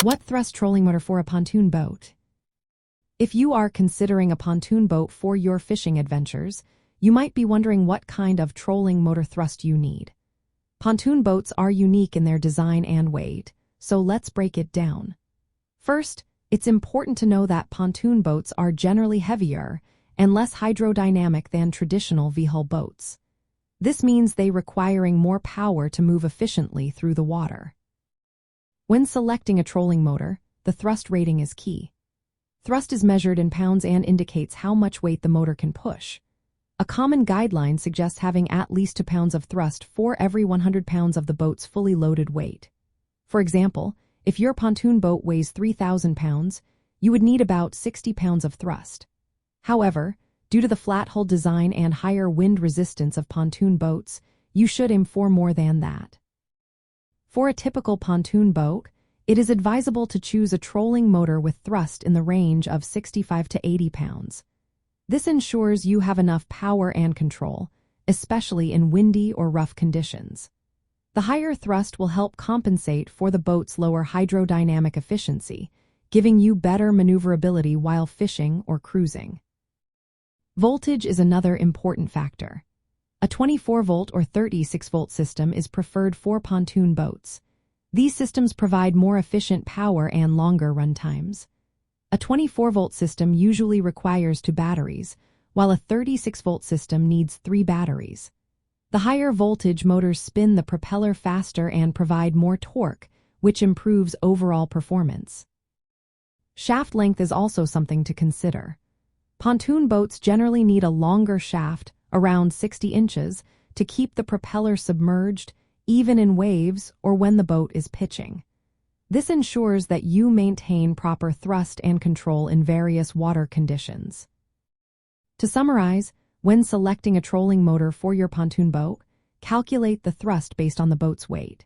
What thrust trolling motor for a pontoon boat? If you are considering a pontoon boat for your fishing adventures, you might be wondering what kind of trolling motor thrust you need. Pontoon boats are unique in their design and weight, so let's break it down. First, it's important to know that pontoon boats are generally heavier and less hydrodynamic than traditional V-hull boats. This means they requiring more power to move efficiently through the water. When selecting a trolling motor, the thrust rating is key. Thrust is measured in pounds and indicates how much weight the motor can push. A common guideline suggests having at least 2 pounds of thrust for every 100 pounds of the boat's fully loaded weight. For example, if your pontoon boat weighs 3,000 pounds, you would need about 60 pounds of thrust. However, due to the flat hull design and higher wind resistance of pontoon boats, you should aim for more than that. For a typical pontoon boat, it is advisable to choose a trolling motor with thrust in the range of 65 to 80 pounds. This ensures you have enough power and control, especially in windy or rough conditions. The higher thrust will help compensate for the boat's lower hydrodynamic efficiency, giving you better maneuverability while fishing or cruising. Voltage is another important factor. A 24-volt or 36-volt system is preferred for pontoon boats. These systems provide more efficient power and longer run times. A 24-volt system usually requires 2 batteries, while a 36-volt system needs 3 batteries. The higher voltage motors spin the propeller faster and provide more torque, which improves overall performance. Shaft length is also something to consider. Pontoon boats generally need a longer shaft, around 60 inches, to keep the propeller submerged, even in waves or when the boat is pitching. This ensures that you maintain proper thrust and control in various water conditions. To summarize, when selecting a trolling motor for your pontoon boat, calculate the thrust based on the boat's weight.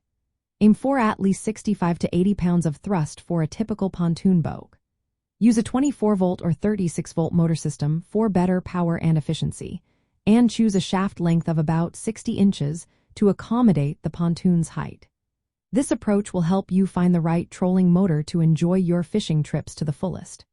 Aim for at least 65 to 80 pounds of thrust for a typical pontoon boat. Use a 24-volt or 36-volt motor system for better power and efficiency, and choose a shaft length of about 60 inches to accommodate the pontoon's height. This approach will help you find the right trolling motor to enjoy your fishing trips to the fullest.